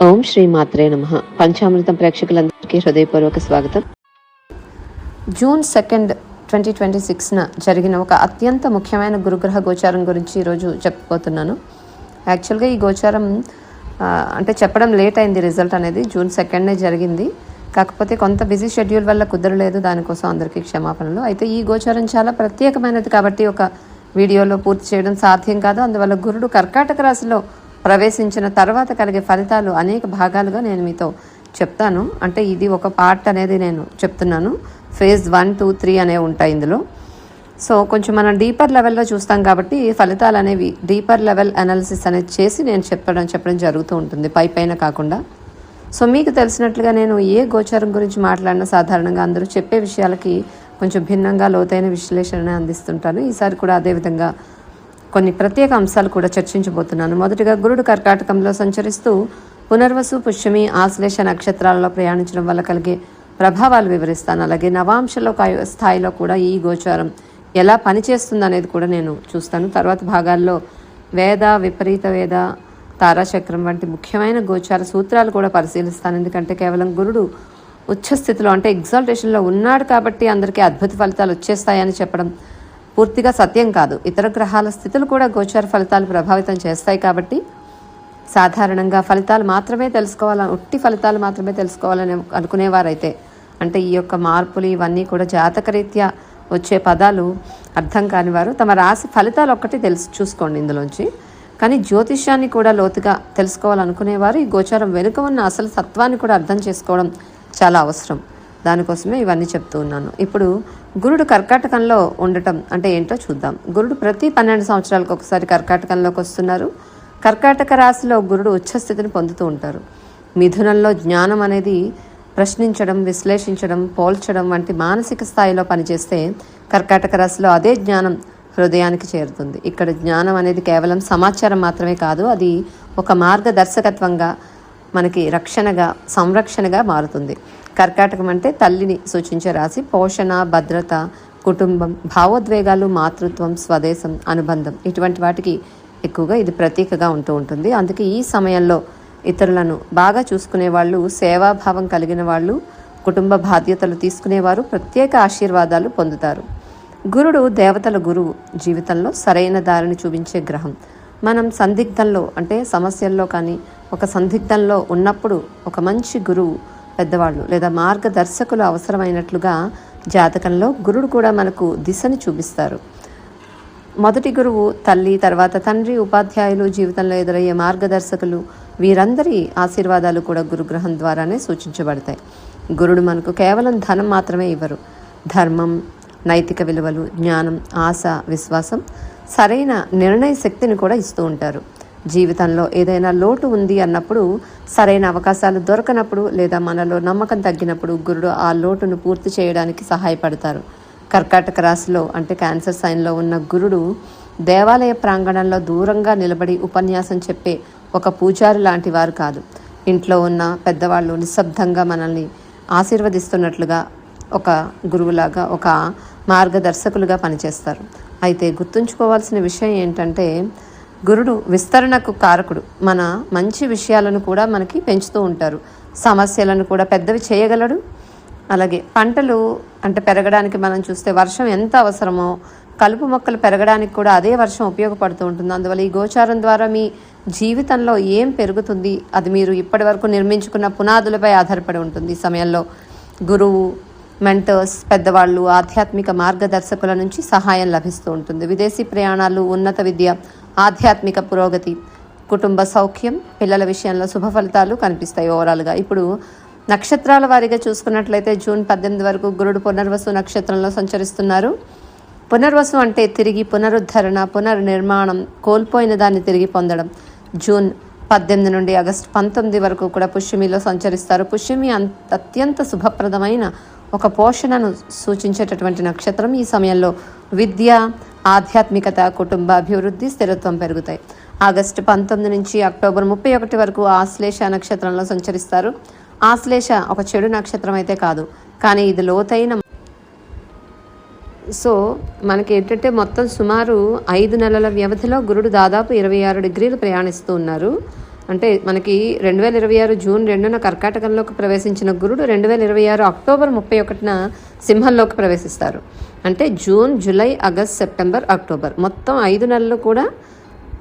ఓం శ్రీ మాత్రే నమః. పంచామృతం ప్రేక్షకులందరికీ హృదయపూర్వక స్వాగతం. జూన్ 2, 2026న జరిగిన ఒక అత్యంత ముఖ్యమైన గురుగ్రహ గోచారం గురించి ఈరోజు చెప్పబోతున్నాను. యాక్చువల్గా ఈ గోచారం అంటే చెప్పడం లేట్ అయింది. రిజల్ట్ అనేది జూన్ 2నే జరిగింది. కాకపోతే కొంత బిజీ షెడ్యూల్ వల్ల కుదరలేదు. దానికోసం అందరికీ క్షమాపణలు. అయితే ఈ గోచారం చాలా ప్రత్యేకమైనది కాబట్టి ఒక వీడియోలో పూర్తి చేయడం సాధ్యం కాదు. అందువల్ల గురుడు కర్కాటక రాశిలో ప్రవేశించిన తర్వాత కలిగే ఫలితాలు అనేక భాగాలుగా నేను మీతో చెప్తాను. అంటే ఇది ఒక పార్ట్ అనేది నేను చెప్తున్నాను. ఫేజ్ 1, 2, 3 అనేవి ఉంటాయి ఇందులో. సో కొంచెం మనం డీపర్ లెవెల్లో చూస్తాం కాబట్టి ఫలితాలు అనేవి డీపర్ లెవెల్ అనాలిసిస్ అనేది చేసి నేను చెప్పడం జరుగుతూ ఉంటుంది, పైన కాకుండా. సో మీకు తెలిసినట్లుగా నేను ఏ గోచారం గురించి మాట్లాడినా సాధారణంగా అందరూ చెప్పే విషయాలకి కొంచెం భిన్నంగా లోతైన విశ్లేషణ అందిస్తుంటాను. ఈసారి కూడా అదేవిధంగా కొన్ని ప్రత్యేక అంశాలు కూడా చర్చించబోతున్నాను. మొదటిగా గురుడు కర్కాటకంలో సంచరిస్తూ పునర్వసు, పుష్యమి, ఆశ్లేష నక్షత్రాలలో ప్రయాణించడం వల్ల కలిగే ప్రభావాలు వివరిస్తాను. అలాగే నవాంశలో స్థాయిలో కూడా ఈ గోచారం ఎలా పనిచేస్తుంది అనేది కూడా నేను చూస్తాను. తర్వాత భాగాల్లో వేద, విపరీత వేద, తారాచక్రం వంటి ముఖ్యమైన గోచార సూత్రాలు కూడా పరిశీలిస్తాను. ఎందుకంటే కేవలం గురుడు ఉచ్చస్థితిలో అంటే ఎగ్జాల్టేషన్లో ఉన్నాడు కాబట్టి అందరికీ అద్భుత ఫలితాలు వచ్చేస్తాయని చెప్పడం పూర్తిగా సత్యం కాదు. ఇతర గ్రహాల స్థితులు కూడా గోచార ఫలితాలు ప్రభావితం చేస్తాయి కాబట్టి సాధారణంగా ఫలితాలు మాత్రమే తెలుసుకోవాలని, ఉట్టి ఫలితాలు మాత్రమే తెలుసుకోవాలని అనుకునేవారైతే, అంటే ఈ యొక్క మార్పులు ఇవన్నీ కూడా జాతకరీత్యా వచ్చే పదాలు అర్థం కాని వారు తమ రాశి ఫలితాలు ఒక్కటి చూసుకోండి ఇందులోంచి. కానీ జ్యోతిష్యాన్ని కూడా లోతుగా తెలుసుకోవాలనుకునేవారు ఈ గోచారం వెనుక ఉన్న అసలు తత్వాన్ని కూడా అర్థం చేసుకోవడం చాలా అవసరం. దానికోసమే ఇవన్నీ చెప్తూ ఉన్నాను. ఇప్పుడు గురుడు కర్కాటకంలో ఉండటం అంటే ఏంటో చూద్దాం. గురుడు ప్రతి 12 సంవత్సరాలకు ఒకసారి కర్కాటకంలోకి వస్తున్నారు. కర్కాటక రాశిలో గురుడు ఉచ్చస్థితిని పొందుతూ ఉంటారు. మిథునంలో జ్ఞానం అనేది ప్రశ్నించడం, విశ్లేషించడం, పోల్చడం వంటి మానసిక స్థాయిలో పనిచేస్తే కర్కాటక రాశిలో అదే జ్ఞానం హృదయానికి చేరుతుంది. ఇక్కడ జ్ఞానం అనేది కేవలం సమాచారం మాత్రమే కాదు, అది ఒక మార్గదర్శకత్వంగా మనకి రక్షణగా, సంరక్షణగా మారుతుంది. కర్కాటకం అంటే తల్లిని సూచించే రాశి. పోషణ, భద్రత, కుటుంబం, భావోద్వేగాలు, మాతృత్వం, స్వదేశం, అనుబంధం ఇటువంటి వాటికి ఎక్కువగా ఇది ప్రతీకగా ఉంటూ ఉంటుంది. అందుకే ఈ సమయంలో ఇతరులను బాగా చూసుకునే వాళ్ళు, సేవాభావం కలిగిన వాళ్ళు, కుటుంబ బాధ్యతలు తీసుకునేవారు ప్రత్యేక ఆశీర్వాదాలు పొందుతారు. గురుడు దేవతల గురువు, జీవితంలో సరైన దారిని చూపించే గ్రహం. మనం సందిగ్ధంలో అంటే సమస్యల్లో కానీ ఒక సందిగ్ధంలో ఉన్నప్పుడు ఒక మంచి గురువు, పెద్దవాళ్ళు లేదా మార్గదర్శకులు అవసరమైనట్లుగా జాతకంలో గురుడు కూడా మనకు దిశని చూపిస్తారు. మొదటి గురువు తల్లి, తర్వాత తండ్రి, ఉపాధ్యాయులు, జీవితంలో ఎదురయ్యే మార్గదర్శకులు, వీరందరి ఆశీర్వాదాలు కూడా గురుగ్రహం ద్వారానే సూచించబడతాయి. గురుడు మనకు కేవలం ధనం మాత్రమే ఇవ్వరు. ధర్మం, నైతిక విలువలు, జ్ఞానం, ఆశ, విశ్వాసం, సరైన నిర్ణయ శక్తిని కూడా ఇస్తూ ఉంటారు. జీవితంలో ఏదైనా లోటు ఉంది అన్నప్పుడు, సరైన అవకాశాలు దొరకనప్పుడు లేదా మనలో నమ్మకం తగ్గినప్పుడు గురుడు ఆ లోటును పూర్తి చేయడానికి సహాయపడతారు. కర్కాటక రాశిలో అంటే క్యాన్సర్ సైన్లో ఉన్న గురుడు దేవాలయ ప్రాంగణంలో దూరంగా నిలబడి ఉపన్యాసం చెప్పే ఒక పూజారి లాంటి వారు కాదు. ఇంట్లో ఉన్న పెద్దవాళ్ళు నిశ్శబ్దంగా మనల్ని ఆశీర్వదిస్తున్నట్లుగా ఒక గురువులాగా, ఒక మార్గదర్శకులుగా పనిచేస్తారు. అయితే గుర్తుంచుకోవాల్సిన విషయం ఏంటంటే గురుడు విస్తరణకు కారకుడు. మన మంచి విషయాలను కూడా మనకి పెంచుతూ ఉంటారు. సమస్యలను కూడా పెద్దవి చేయగలడు. అలాగే పంటలు అంటే పెరగడానికి మనం చూస్తే వర్షం ఎంత అవసరమో కలుపు మొక్కలు పెరగడానికి కూడా అదే వర్షం ఉపయోగపడుతూ ఉంటుంది. అందువల్ల ఈ గోచారం ద్వారా మీ జీవితంలో ఏం పెరుగుతుంది అది మీరు ఇప్పటి వరకు నిర్మించుకున్న పునాదులపై ఆధారపడి ఉంటుంది. ఈ సమయంలో గురువు, మెంటర్స్, పెద్దవాళ్ళు, ఆధ్యాత్మిక మార్గదర్శకుల నుంచి సహాయం లభిస్తూ ఉంటుంది. విదేశీ ప్రయాణాలు, ఉన్నత విద్య, ఆధ్యాత్మిక పురోగతి, కుటుంబ సౌఖ్యం, పిల్లల విషయంలో శుభ ఫలితాలు కనిపిస్తాయి ఓవరాల్గా. ఇప్పుడు నక్షత్రాల వారీగా చూసుకున్నట్లయితే జూన్ 18 వరకు గురుడు పునర్వసు నక్షత్రంలో సంచరిస్తున్నారు. పునర్వసు అంటే తిరిగి పునరుద్ధరణ, పునర్నిర్మాణం, కోల్పోయిన దాన్ని తిరిగి పొందడం. జూన్ 18 నుండి ఆగస్టు 19 వరకు కూడా పుష్యమిలో సంచరిస్తారు. పుష్యమి అత్యంత శుభప్రదమైన ఒక పోషణను సూచించేటటువంటి నక్షత్రం. ఈ సమయంలో విద్య, ఆధ్యాత్మికత, కుటుంబ అభివృద్ధి, స్థిరత్వం పెరుగుతాయి. ఆగస్టు 19 నుంచి అక్టోబర్ 31 వరకు ఆశ్లేష నక్షత్రంలో సంచరిస్తారు. ఆశ్లేష ఒక చెడు నక్షత్రం అయితే కాదు, కానీ ఇది లోతైన. సో మనకి ఏంటంటే మొత్తం సుమారు 5 నెలల వ్యవధిలో గురుడు దాదాపు 26 డిగ్రీలు ప్రయాణిస్తూ ఉన్నారు. అంటే మనకి 2026 జూన్ 2న కర్కాటకంలోకి ప్రవేశించిన గురుడు 2026 అక్టోబర్ 31న సింహంలోకి ప్రవేశిస్తారు. అంటే June, July, August, September, October మొత్తం 5 నెలలు కూడా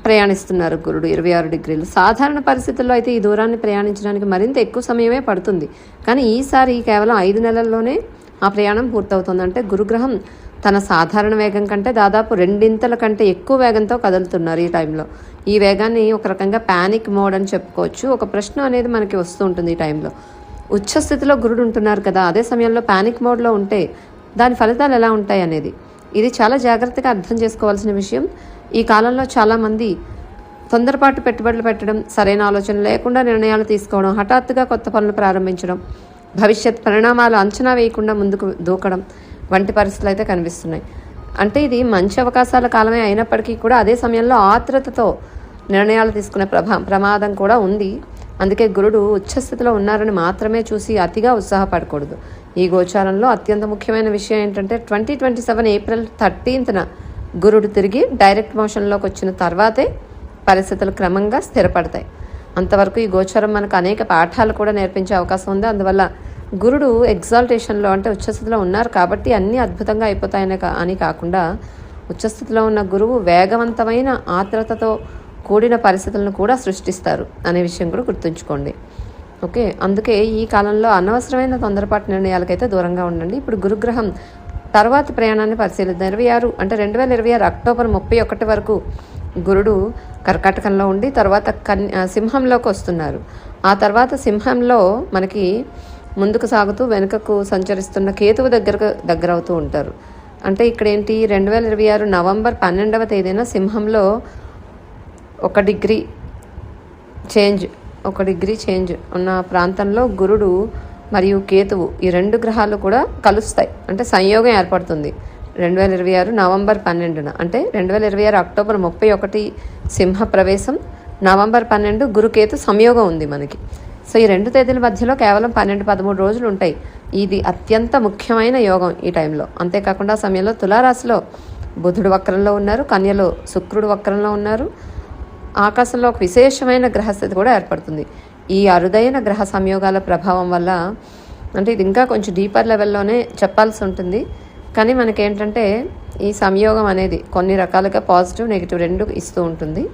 ప్రయాణిస్తున్నారు గురుడు 26 డిగ్రీలు. సాధారణ పరిస్థితుల్లో అయితే ఈ దూరాన్ని ప్రయాణించడానికి మరింత ఎక్కువ సమయమే పడుతుంది. కానీ ఈసారి కేవలం 5 నెలల్లోనే ఆ ప్రయాణం పూర్తవుతుంది. అంటే గురుగ్రహం తన సాధారణ వేగం కంటే దాదాపు 2 కంటే ఎక్కువ వేగంతో కదులుతున్నారు ఈ టైంలో. ఈ వేగాన్ని ఒక రకంగా ప్యానిక్ మోడ్ అని చెప్పుకోవచ్చు. ఒక ప్రశ్న అనేది మనకి వస్తూ ఉంటుంది ఈ టైంలో. ఉచ్చస్థితిలో గురుడు ఉంటున్నారు కదా, అదే సమయంలో ప్యానిక్ మోడ్లో ఉంటే దాని ఫలితాలు ఎలా ఉంటాయి అనేది ఇది చాలా జాగ్రత్తగా అర్థం చేసుకోవాల్సిన విషయం. ఈ కాలంలో చాలామంది తొందరపాటు పెట్టుబడులు పెట్టడం, సరైన ఆలోచన లేకుండా నిర్ణయాలు తీసుకోవడం, హఠాత్తుగా కొత్త పనులు ప్రారంభించడం, భవిష్యత్ పరిణామాలు అంచనా వేయకుండా ముందుకు దూకడం వంటి పరిస్థితులు అయితే కనిపిస్తున్నాయి. అంటే ఇది మంచి అవకాశాల కాలమే అయినప్పటికీ కూడా అదే సమయంలో ఆత్రుతతో నిర్ణయాలు తీసుకునే ప్రమాదం కూడా ఉంది. అందుకే గురుడు ఉచ్చస్థితిలో ఉన్నారని మాత్రమే చూసి అతిగా ఉత్సాహపడకూడదు. ఈ గోచారంలో అత్యంత ముఖ్యమైన విషయం ఏంటంటే 2027 ఏప్రిల్ 13న గురుడు తిరిగి డైరెక్ట్ మోషన్లోకి వచ్చిన తర్వాతే పరిస్థితులు క్రమంగా స్థిరపడతాయి. అంతవరకు ఈ గోచారం మనకు అనేక పాఠాలు కూడా నేర్పించే అవకాశం ఉంది. అందువల్ల గురుడు ఎగ్జాల్టేషన్లో అంటే ఉచ్చస్థితిలో ఉన్నారు కాబట్టి అన్నీ అద్భుతంగా అయిపోతాయని అని కాకుండా ఉచ్చస్థితిలో ఉన్న గురువు వేగవంతమైన ఆత్రతతో కూడిన పరిస్థితులను కూడా సృష్టిస్తారు అనే విషయం కూడా గుర్తుంచుకోండి. ఓకే, అందుకే ఈ కాలంలో అనవసరమైన తొందరపాటు నిర్ణయాలకైతే దూరంగా ఉండండి. ఇప్పుడు గురుగ్రహం తర్వాత ప్రయాణాన్ని పరిశీలిద్దాం. 2026 అక్టోబర్ 31 వరకు గురుడు కర్కాటకంలో ఉండి తర్వాత సింహంలోకి వస్తున్నారు. ఆ తర్వాత సింహంలో మనకి ముందుకు సాగుతూ వెనుకకు సంచరిస్తున్న కేతువు దగ్గర అవుతూ ఉంటారు. అంటే ఇక్కడ ఏంటి, 2026 నవంబర్ 12వ తేదీన సింహంలో 1 డిగ్రీ చేంజ్ ఉన్న ప్రాంతంలో గురుడు మరియు కేతువు ఈ 2 గ్రహాలు కూడా కలుస్తాయి. అంటే సంయోగం ఏర్పడుతుంది 2026 నవంబర్ 12న. అంటే 2026 అక్టోబర్ 31 సింహ ప్రవేశం, నవంబర్ 12 గురుకేతు సంయోగం ఉంది మనకి. సో ఈ 2 తేదీల మధ్యలో కేవలం 12-13 రోజులు ఉంటాయి. ఇది అత్యంత ముఖ్యమైన యోగం ఈ టైంలో. అంతేకాకుండా ఆ సమయంలో తులారాశిలో బుధుడు వక్రంలో ఉన్నారు, కన్యలో శుక్రుడు వక్రంలో ఉన్నారు. ఆకాశంలో ఒక విశేషమైన గ్రహస్థితి కూడా ఏర్పడుతుంది. ఈ అరుదైన గ్రహ సంయోగాల ప్రభావం వల్ల అంటే ఇది ఇంకా కొంచెం డీపర్ లెవెల్లోనే చెప్పాల్సి ఉంటుంది. కానీ మనకేంటంటే ఈ సంయోగం అనేది కొన్ని రకాలుగా పాజిటివ్, నెగిటివ్ 2 ఇస్తూ ఉంటుంది.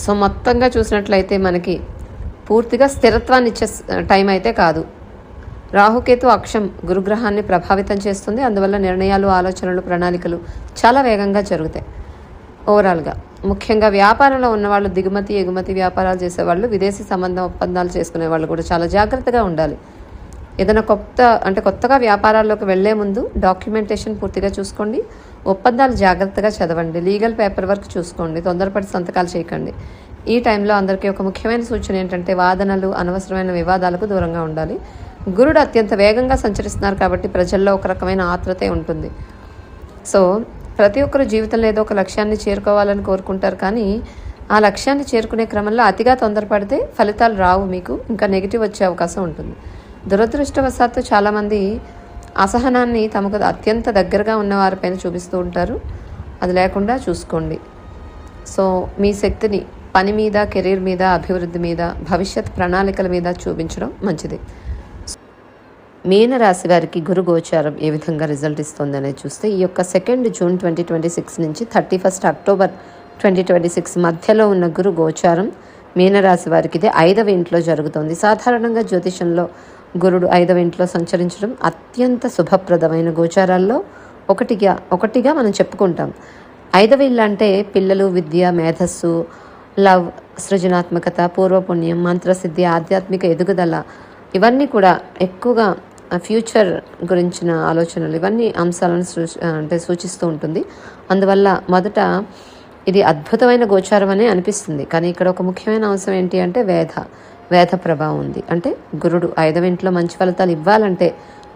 సో మొత్తంగా చూసినట్లయితే మనకి పూర్తిగా స్థిరత్వాన్ని ఇచ్చే టైం అయితే కాదు. రాహుకేతు అక్షం గురుగ్రహాన్ని ప్రభావితం చేస్తుంది. అందువల్ల నిర్ణయాలు, ఆలోచనలు, ప్రణాళికలు చాలా వేగంగా జరుగుతాయి. ఓవరాల్గా ముఖ్యంగా వ్యాపారంలో ఉన్నవాళ్ళు, దిగుమతి ఎగుమతి వ్యాపారాలు చేసేవాళ్ళు, విదేశీ ఒప్పందాలు చేసుకునే వాళ్ళు కూడా చాలా జాగ్రత్తగా ఉండాలి. ఏదైనా కొత్తగా వ్యాపారాల్లోకి వెళ్లే ముందు డాక్యుమెంటేషన్ పూర్తిగా చూసుకోండి, ఒప్పందాలు జాగ్రత్తగా చదవండి, లీగల్ పేపర్ వర్క్ చూసుకోండి, తొందరపడి సంతకాలు చేయకండి. ఈ టైంలో అందరికీ ఒక ముఖ్యమైన సూచన ఏంటంటే వాదనలు, అనవసరమైన వివాదాలకు దూరంగా ఉండాలి. గురుడు అత్యంత వేగంగా సంచరిస్తున్నారు కాబట్టి ప్రజల్లో ఒక రకమైన ఆత్రతే ఉంటుంది. సో ప్రతి ఒక్కరు జీవితంలో ఏదో ఒక లక్ష్యాన్ని చేరుకోవాలని కోరుకుంటారు. కానీ ఆ లక్ష్యాన్ని చేరుకునే క్రమంలో అతిగా తొందరపడితే ఫలితాలు రావు, మీకు ఇంకా నెగిటివ్ వచ్చే అవకాశం ఉంటుంది. దురదృష్టవశాత్తు చాలామంది అసహనాన్ని తమకు అత్యంత దగ్గరగా ఉన్న వారిపైన చూపిస్తూ ఉంటారు. అది లేకుండా చూసుకోండి. సో మీ శక్తిని పని మీద, కెరీర్ మీద, అభివృద్ధి మీద, భవిష్యత్ ప్రణాళికల మీద చూపించడం మంచిది. మీనరాశి వారికి గురు గోచారం ఏ విధంగా రిజల్ట్ ఇస్తుంది అనేది చూస్తే ఈ యొక్క 2 జూన్ 2026 నుంచి 31 అక్టోబర్ 2026 మధ్యలో ఉన్న గురు గోచారం మీనరాశి వారికి ఇది 5వ ఇంట్లో జరుగుతుంది. సాధారణంగా జ్యోతిషంలో గురుడు 5వ ఇంట్లో సంచరించడం అత్యంత శుభప్రదమైన గోచారాల్లో ఒకటిగా మనం చెప్పుకుంటాం. 5వ ఇల్లు అంటే పిల్లలు, విద్య, మేధస్సు, లవ్, సృజనాత్మకత, పూర్వపుణ్యం, మంత్రసిద్ధి, ఆధ్యాత్మిక ఎదుగుదల, ఇవన్నీ కూడా ఎక్కువగా ఫ్యూచర్ గురించిన ఆలోచనలు, ఇవన్నీ అంశాలను సూచిస్తూ ఉంటుంది. అందువల్ల మొదట ఇది అద్భుతమైన గోచారం అనే అనిపిస్తుంది. కానీ ఇక్కడ ఒక ముఖ్యమైన అంశం ఏంటి అంటే వేద ప్రభావం ఉంది. అంటే గురుడు 5వ ఇంట్లో మంచి ఫలితాలు ఇవ్వాలంటే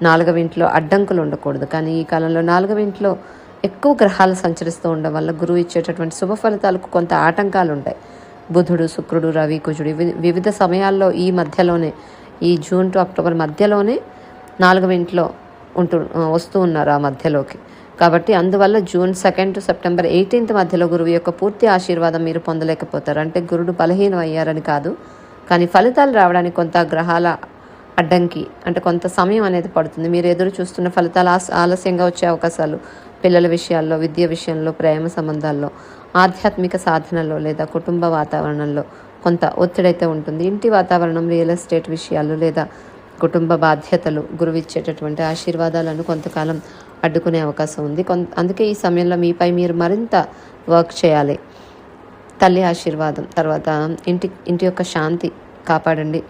4వ ఇంట్లో అడ్డంకులు ఉండకూడదు. కానీ ఈ కాలంలో 4వ ఇంట్లో ఎక్కువ గ్రహాలు సంచరిస్తూ ఉండడం వల్ల గురువు ఇచ్చేటటువంటి శుభ ఫలితాలకు కొంత ఆటంకాలు ఉంటాయి. బుధుడు, శుక్రుడు, రవి, కుజుడు వివిధ సమయాల్లో ఈ మధ్యలోనే, ఈ జూన్ టు అక్టోబర్ మధ్యలోనే 4వ ఇంట్లో వస్తూ ఉన్నారు ఆ మధ్యలోకి. కాబట్టి అందువల్ల జూన్ 2 టు సెప్టెంబర్ 18 మధ్యలో గురువు యొక్క పూర్తి ఆశీర్వాదం మీరు పొందలేకపోతారు. అంటే గురుడు బలహీనం అయ్యారని కాదు, కానీ ఫలితాలు రావడానికి కొంత గ్రహాల అడ్డంకి, అంటే కొంత సమయం అనేది పడుతుంది. మీరు ఎదురు చూస్తున్న ఫలితాలు ఆలస్యంగా వచ్చే అవకాశాలు పిల్లల విషయాల్లో, విద్య విషయంలో, ప్రేమ సంబంధాల్లో, ఆధ్యాత్మిక సాధనలో లేదా కుటుంబ వాతావరణంలో కొంత ఒత్తిడైతే ఉంటుంది. ఇంటి వాతావరణం, రియల్ ఎస్టేట్ విషయాలు లేదా కుటుంబ బాధ్యతలు గురువు ఇచ్చేటటువంటి ఆశీర్వాదాలను కొంతకాలం అడ్డుకునే అవకాశం ఉంది. అందుకే ఈ సమయంలో మీపై మీరు మరింత వర్క్ చేయాలి. తల్లి ఆశీర్వాదం, తర్వాత ఇంటి యొక్క శాంతి కాపాడండి.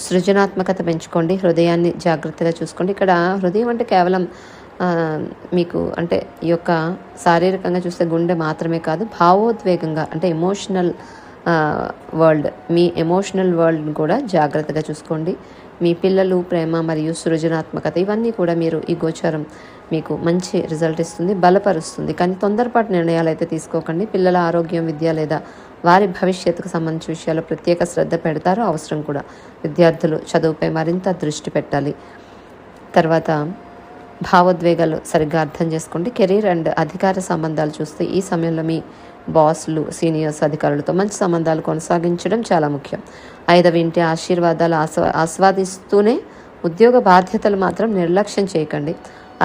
సృజనాత్మకత పెంచుకోండి. హృదయాన్ని జాగ్రత్తగా చూసుకోండి. ఇక్కడ హృదయం అంటే కేవలం మీకు అంటే ఈ యొక్క శారీరకంగా చూస్తే గుండె మాత్రమే కాదు, భావోద్వేగంగా అంటే ఎమోషనల్ వరల్డ్, మీ ఎమోషనల్ వరల్డ్ని కూడా జాగ్రత్తగా చూసుకోండి. మీ పిల్లలు, ప్రేమ మరియు సృజనాత్మకత ఇవన్నీ కూడా మీరు ఈ గోచారం మీకు మంచి రిజల్ట్ ఇస్తుంది, బలపరుస్తుంది. కానీ తొందరపాటు నిర్ణయాలు అయితే తీసుకోకండి. పిల్లల ఆరోగ్యం, విద్య లేదా వారి భవిష్యత్తుకు సంబంధించిన విషయాల్లో ప్రత్యేక శ్రద్ధ పెడతారు, అవసరం కూడా. విద్యార్థులు చదువుపై మరింత దృష్టి పెట్టాలి. తర్వాత భావోద్వేగాలు సరిగ్గా అర్థం చేసుకోండి. కెరీర్ అండ్ అధికార సంబంధాలు చూస్తే ఈ సమయంలో మీ బాస్లు, సీనియర్స్, అధికారులతో మంచి సంబంధాలు కొనసాగించడం చాలా ముఖ్యం. 5వ ఇంటి ఆశీర్వాదాలు ఆస్వాదిస్తూనే ఉద్యోగ బాధ్యతలు మాత్రం నిర్లక్ష్యం చేయకండి.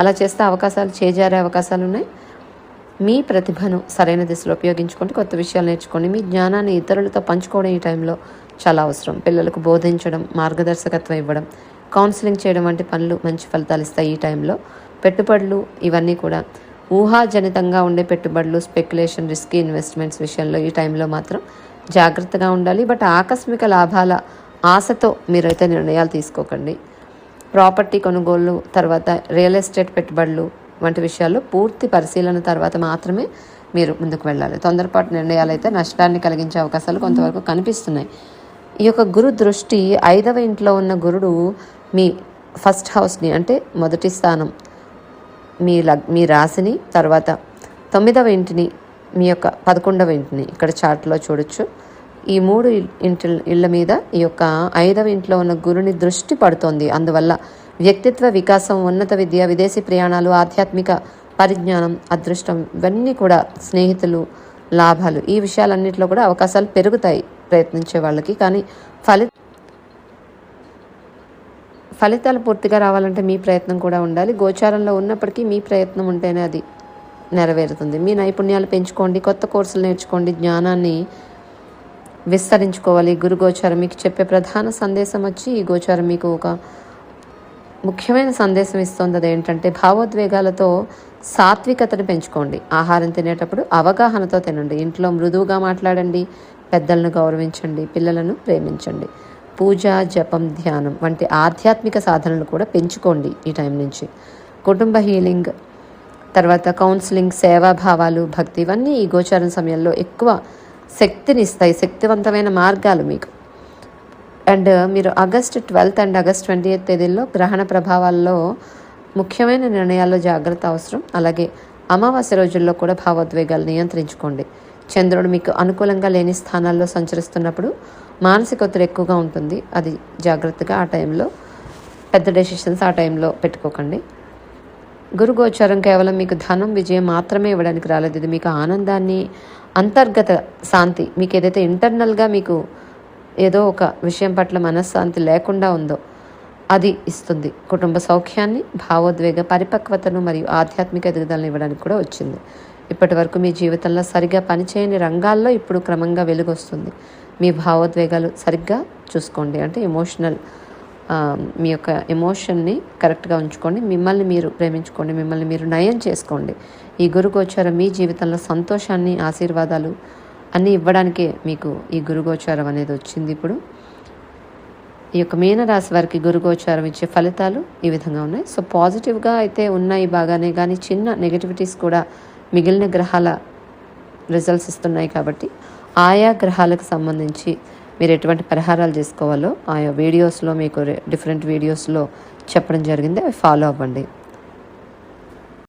అలా చేస్తే అవకాశాలు చేజారే అవకాశాలు ఉన్నాయి. మీ ప్రతిభను సరైన దిశలో ఉపయోగించుకోండి. కొత్త విషయాలు నేర్చుకోండి. మీ జ్ఞానాన్ని ఇతరులతో పంచుకోవడం ఈ టైంలో చాలా అవసరం. పిల్లలకు బోధించడం, మార్గదర్శకత్వం ఇవ్వడం, కౌన్సిలింగ్ చేయడం వంటి పనులు మంచి ఫలితాలు ఇస్తాయి ఈ టైంలో. పెట్టుబడులు ఇవన్నీ కూడా ఊహాజనితంగా ఉండే పెట్టుబడులు, స్పెక్యులేషన్, రిస్కీ ఇన్వెస్ట్మెంట్స్ విషయంలో ఈ టైంలో మాత్రం జాగ్రత్తగా ఉండాలి. బట్ ఆకస్మిక లాభాల ఆశతో మీరైతే నిర్ణయాలు తీసుకోకండి. ప్రాపర్టీ కొనుగోళ్ళు, తర్వాత రియల్ ఎస్టేట్ పెట్టుబడులు వంటి విషయాల్లో పూర్తి పరిశీలన తర్వాత మాత్రమే మీరు ముందుకు వెళ్ళాలి. తొందరపాటు నిర్ణయాలు అయితే నష్టాన్ని కలిగించే అవకాశాలు కొంతవరకు కనిపిస్తున్నాయి. ఈ యొక్క గురు దృష్టి 5వ ఇంట్లో ఉన్న గురుడు మీ ఫస్ట్ హౌస్ని, అంటే మొదటి స్థానం, మీ రాశిని, తర్వాత 9వ ఇంటిని, మీ యొక్క 11వ ఇంటిని ఇక్కడ చార్ట్లో చూడొచ్చు. ఈ 3 ఇళ్ళ మీద ఈ యొక్క 5వ ఇంట్లో ఉన్న గురుని దృష్టి పడుతోంది. అందువల్ల వ్యక్తిత్వ వికాసం, ఉన్నత విద్య, విదేశీ ప్రయాణాలు, ఆధ్యాత్మిక పరిజ్ఞానం, అదృష్టం ఇవన్నీ కూడా, స్నేహితులు, లాభాలు, ఈ విషయాలన్నింటిలో కూడా అవకాశాలు పెరుగుతాయి ప్రయత్నించే వాళ్ళకి. కానీ ఫలితాలు పూర్తిగా రావాలంటే మీ ప్రయత్నం కూడా ఉండాలి. గోచారంలో ఉన్నప్పటికీ మీ ప్రయత్నం ఉంటేనే అది నెరవేరుతుంది. మీ నైపుణ్యాలు పెంచుకోండి, కొత్త కోర్సులు నేర్చుకోండి, జ్ఞానాన్ని విస్తరించుకోవాలి. గురు గోచారం మీకు చెప్పే ప్రధాన సందేశం వచ్చి, ఈ గోచారం మీకు ఒక ముఖ్యమైన సందేశం ఇస్తుంది. అదేంటంటే భావోద్వేగాలతో సాత్వికతను పెంచుకోండి. ఆహారం తినేటప్పుడు అవగాహనతో తినండి. ఇంట్లో మృదువుగా మాట్లాడండి, పెద్దలను గౌరవించండి, పిల్లలను ప్రేమించండి. పూజ, జపం, ధ్యానం వంటి ఆధ్యాత్మిక సాధనలు కూడా పెంచుకోండి ఈ టైం నుంచి. కుటుంబ హీలింగ్, తర్వాత కౌన్సిలింగ్, సేవాభావాలు, భక్తి ఇవన్నీ ఈ గోచారం సమయంలో ఎక్కువ శక్తిని ఇస్తాయి, శక్తివంతమైన మార్గాలు మీకు. అండ్ మీరు ఆగస్ట్ 12 అండ్ ఆగస్ట్ 28 తేదీల్లో గ్రహణ ప్రభావాల్లో ముఖ్యమైన నిర్ణయాల్లో జాగ్రత్త అవసరం. అలాగే అమావాస్య రోజుల్లో కూడా భావోద్వేగాలు నియంత్రించుకోండి. చంద్రుడు మీకు అనుకూలంగా లేని స్థానాల్లో సంచరిస్తున్నప్పుడు మానసిక ఒత్తిడి ఎక్కువగా ఉంటుంది. అది జాగ్రత్తగా ఆ టైంలో పెద్ద డెసిషన్స్ ఆ టైంలో పెట్టుకోకండి. గురు గోచారం కేవలం మీకు ధనం, విజయం మాత్రమే ఇవ్వడానికి రాలేదు. ఇది మీకు ఆనందాన్ని, అంతర్గత శాంతి, మీకు ఏదైతే ఇంటర్నల్గా మీకు ఏదో ఒక విషయం పట్ల మనశ్శాంతి లేకుండా ఉందో అది ఇస్తుంది. కుటుంబ సౌఖ్యాన్ని, భావోద్వేగ పరిపక్వతను మరియు ఆధ్యాత్మిక ఎదుగుదలను ఇవ్వడానికి కూడా వచ్చింది. ఇప్పటి వరకు మీ జీవితంలో సరిగ్గా పనిచేయని రంగాల్లో ఇప్పుడు క్రమంగా వెలుగు వస్తుంది. మీ భావోద్వేగాలు సరిగ్గా చూసుకోండి. అంటే మీ యొక్క ఎమోషన్ని కరెక్ట్గా ఉంచుకోండి. మిమ్మల్ని మీరు ప్రేమించుకోండి, మిమ్మల్ని మీరు నయం చేసుకోండి. ఈ గురు గోచారం మీ జీవితంలో సంతోషాన్ని, ఆశీర్వాదాలు అన్నీ ఇవ్వడానికే మీకు ఈ గురు గోచారం అనేది వచ్చింది. ఇప్పుడు ఈ యొక్క మీనరాశి వారికి గురు గోచారం ఇచ్చే ఫలితాలు ఈ విధంగా ఉన్నాయి. సో పాజిటివ్గా అయితే ఉన్నాయి బాగానే, కానీ చిన్న నెగటివిటీస్ కూడా మిగిలిన గ్రహాల రిజల్ట్స్ ఇస్తున్నాయి. కాబట్టి ఆయా గ్రహాలకు సంబంధించి మీరు ఎటువంటి పరిహారాలు చేసుకోవాలో ఆయా వీడియోస్లో మీకు డిఫరెంట్ వీడియోస్లో చెప్పడం జరిగింది. అవి ఫాలో అవ్వండి.